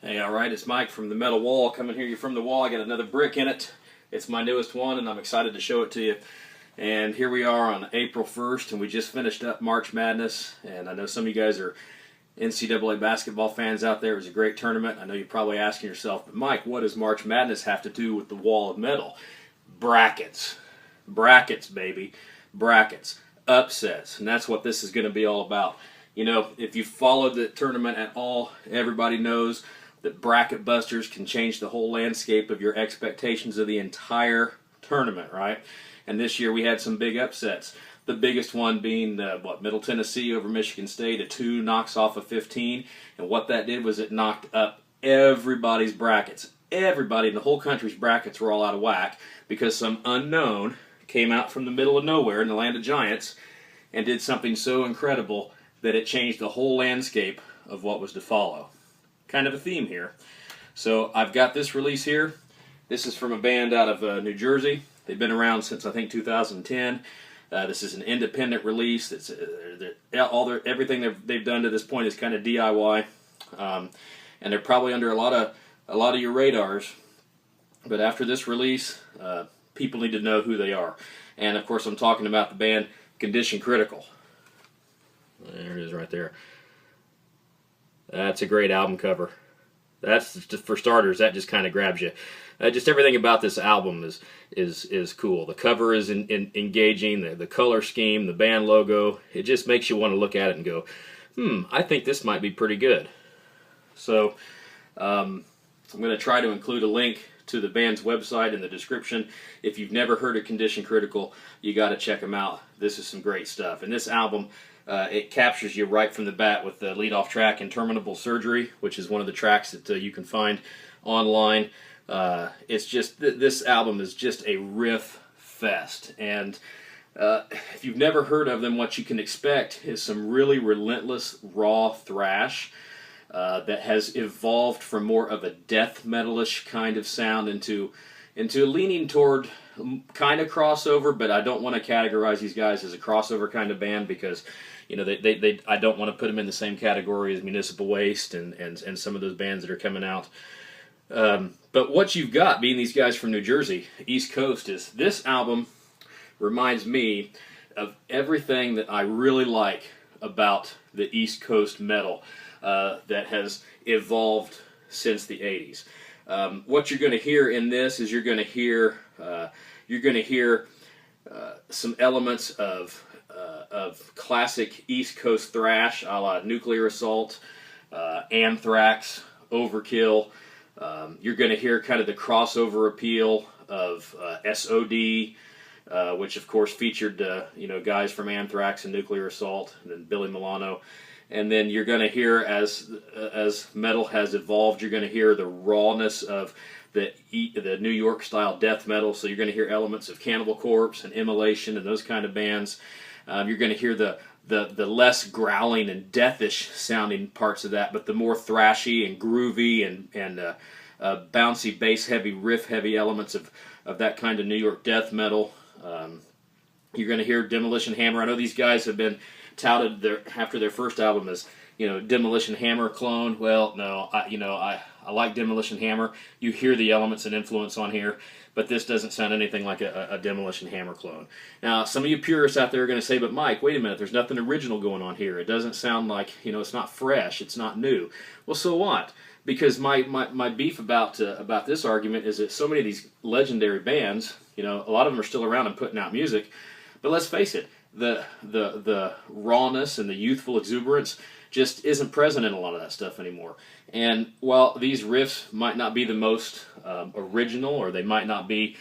Hey, alright, it's Mike from the Metal Wall coming here. You're from the wall. I got another brick in it. It's my newest one, and I'm excited to show it to you. And here we are on April 1st, and we just finished up March Madness. And I know some of you guys are NCAA basketball fans out there. It was a great tournament. I know you're probably asking yourself, but Mike, what does March Madness have to do with the wall of metal? Brackets. Brackets, baby. Brackets. Upsets. And that's what this is going to be all about. You know, if you followed the tournament at all, everybody knows that bracket busters can change the whole landscape of your expectations of the entire tournament, right? And this year we had some big upsets. The biggest one being Middle Tennessee over Michigan State, a 2 knocks off a 15, and what that did was it knocked up everybody's brackets. Everybody in the whole country's brackets were all out of whack because some unknown came out from the middle of nowhere in the land of giants and did something so incredible that it changed the whole landscape of what was to follow. Kind of a theme here. So I've got this release here. This is from a band out of New Jersey. They've been around since I think 2010. This is an independent release. That's everything they've done to this point is kind of DIY, and they're probably under a lot of your radars. But after this release, people need to know who they are. And of course, I'm talking about the band Condition Critical. There it is right there. That's a great album cover. That's just, for starters, that just kind of grabs you. Just everything about this album is cool. The cover is engaging, the color scheme, the band logo. It just makes you want to look at it and go, I think this might be pretty good. So I'm going to try to include a link to the band's website in the description. If you've never heard of Condition Critical, you got to check them out. This is some great stuff. And this album, it captures you right from the bat with the lead-off track, Interminable Surgery, which is one of the tracks that you can find online. It's just, this album is just a riff fest. And if you've never heard of them, what you can expect is some really relentless, raw thrash that has evolved from more of a death metalish kind of sound into leaning toward kind of crossover, but I don't want to categorize these guys as a crossover kind of band because, you know, I don't want to put them in the same category as Municipal Waste and some of those bands that are coming out. But what you've got, being these guys from New Jersey, East Coast, is this album reminds me of everything that I really like about the East Coast metal that has evolved since the 80s. What you're going to hear in this is you're going to hear some elements of classic East Coast thrash, a la Nuclear Assault, Anthrax, Overkill. You're going to hear kind of the crossover appeal of S.O.D., which of course featured guys from Anthrax and Nuclear Assault, and then Billy Milano. And then you're going to hear, as metal has evolved, you're going to hear the rawness of the New York style death metal. So you're going to hear elements of Cannibal Corpse and Immolation and those kind of bands. You're going to hear the less growling and deathish sounding parts of that, but the more thrashy and groovy and bouncy bass heavy, riff heavy elements of that kind of New York death metal. You're going to hear Demolition Hammer. I know these guys have been touted after their first album as, Demolition Hammer clone. Well, no, I like Demolition Hammer. You hear the elements and influence on here, but this doesn't sound anything like a Demolition Hammer clone. Now, some of you purists out there are going to say, but Mike, wait a minute, there's nothing original going on here. It doesn't sound like, it's not fresh, it's not new. Well, so what? Because my beef about this argument is that so many of these legendary bands, a lot of them are still around and putting out music, but let's face it, the rawness and the youthful exuberance just isn't present in a lot of that stuff anymore. And while these riffs might not be the most original, or they might not be,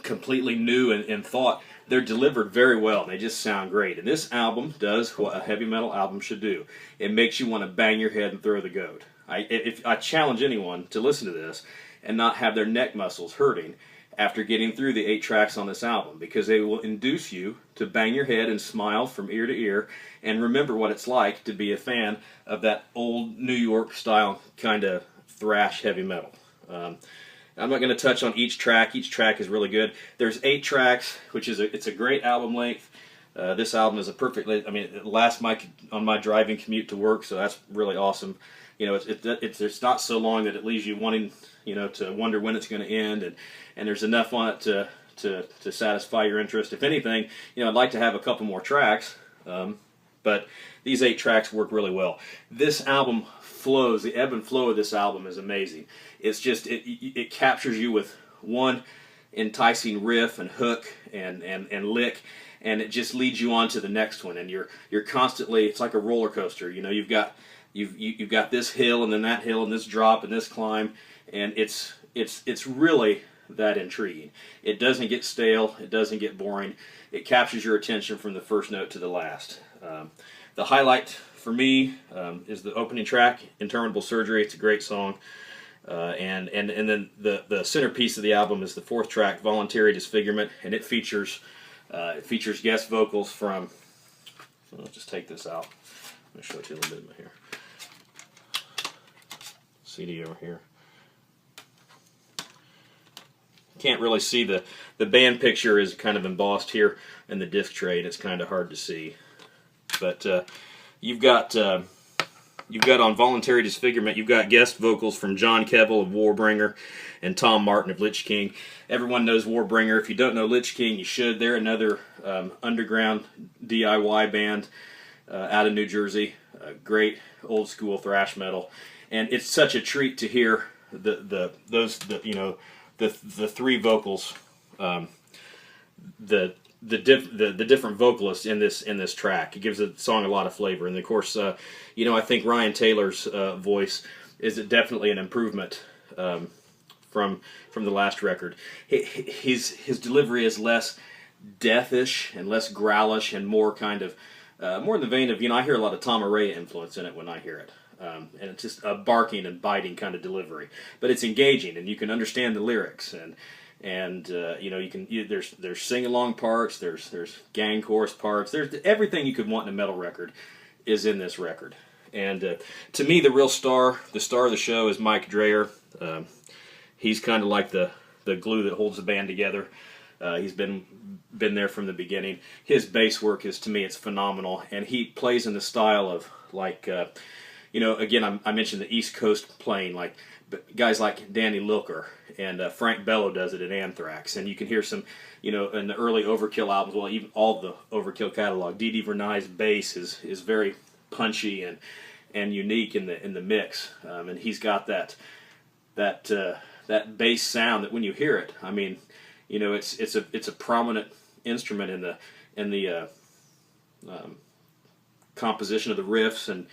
completely new in thought, they're delivered very well. They just sound great. And this album does what a heavy metal album should do. It makes you want to bang your head and throw the goat. I challenge anyone to listen to this and not have their neck muscles hurting after getting through the 8 tracks on this album, because they will induce you to bang your head and smile from ear to ear and remember what it's like to be a fan of that old New York style kind of thrash heavy metal. I'm not going to touch on each track. Each track is really good. There's 8 tracks, which is it's a great album length. This album is a perfect, it lasts on my driving commute to work, so that's really awesome. you know, it's not so long that it leaves you wanting, you know, to wonder when it's going to end, and there's enough on it to satisfy your interest. If anything, you know, I'd like to have a couple more tracks, but these 8 tracks work really well. This album flows, the ebb and flow of this album is amazing. It's just, it captures you with one enticing riff and hook and lick, and it just leads you on to the next one, and you're constantly, it's like a roller coaster. You know, you've got this hill and then that hill and this drop and this climb, and it's really that intriguing. It doesn't get stale, it doesn't get boring. It captures your attention from the first note to the last. The highlight for me is the opening track, Interminable Surgery. It's a great song. And then the centerpiece of the album is the 4th track, Voluntary Disfigurement, and it features guest vocals from, so let's just take this out. Let me show it to you a little bit here. CD over here. Can't really see the band picture is kind of embossed here in the disc tray, and it's kind of hard to see. But you've got on Voluntary Disfigurement, you've got guest vocals from John Kevill of Warbringer and Tom Martin of Lich King. Everyone knows Warbringer. If you don't know Lich King, you should. They're another underground DIY band out of New Jersey. Great old school thrash metal, and it's such a treat to hear the 3 vocals, the different vocalists in this track. It gives the song a lot of flavor, and of course, you know, I think Ryan Taylor's voice is definitely an improvement from the last record. His delivery is less deathish and less growlish and more kind of more in the vein of, you know, I hear a lot of Tom Araya influence in it when I hear it. And it's just a barking and biting kind of delivery, but it's engaging, and you can understand the lyrics, and you know, there's sing along parts, there's gang chorus parts, there's everything you could want in a metal record is in this record. And to me, the real star, the star of the show, is Mike Dreyer. He's kind of like the glue that holds the band together. He's been there from the beginning. His bass work is, to me, it's phenomenal, and he plays in the style of like. You know, again, I mentioned the East Coast playing, like guys like Danny Lilker, and Frank Bello does it at Anthrax, and you can hear some, you know, in the early Overkill albums, well, even all the Overkill catalog, Dee Dee Vernay's bass is very punchy and unique in the mix, and he's got that bass sound that when you hear it, I mean, you know, it's a prominent instrument in the composition of the riffs and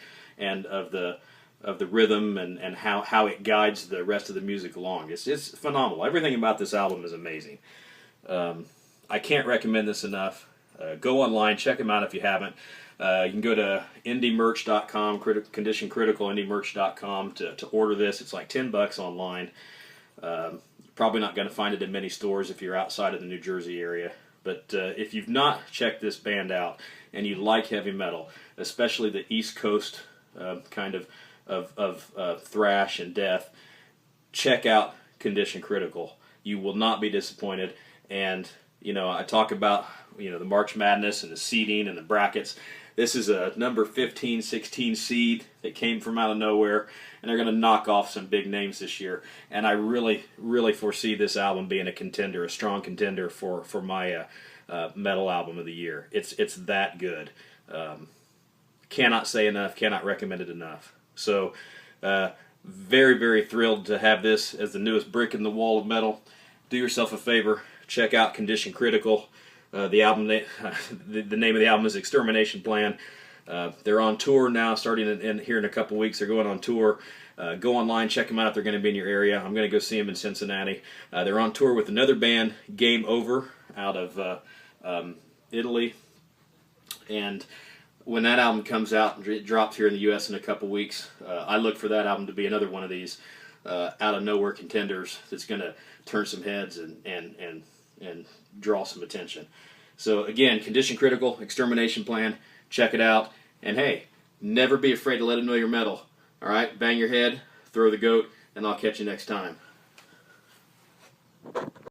of the rhythm and how it guides the rest of the music along. It's phenomenal. Everything about this album is amazing. I can't recommend this enough. Go online, check them out if you haven't. You can go to indiemerch.com, Condition Critical, indiemerch.com to order this. It's like $10 online. Probably not going to find it in many stores if you're outside of the New Jersey area. But if you've not checked this band out and you like heavy metal, especially the East Coast kind of thrash and death, check out Condition Critical. You will not be disappointed. And you know, I talk about, you know, the March Madness and the seeding and the brackets. This is a number 15, 16 seed that came from out of nowhere, and they're going to knock off some big names this year. And I really, really foresee this album being a contender, a strong contender for my metal album of the year. It's that good. Cannot say enough, cannot recommend it enough. So, very, very thrilled to have this as the newest brick in the wall of metal. Do yourself a favor, check out Condition Critical. The album, the name of the album is Extermination Plan. They're on tour now, starting here in a couple weeks. They're going on tour. Go online, check them out if they're going to be in your area. I'm going to go see them in Cincinnati. They're on tour with another band, Game Over, out of Italy. And when that album comes out, it drops here in the U.S. in a couple weeks. I look for that album to be another one of these out of nowhere contenders that's going to turn some heads and draw some attention. So again, Condition Critical, Extermination Plan, check it out. And hey, never be afraid to let them know you're metal. All right, bang your head, throw the goat, and I'll catch you next time.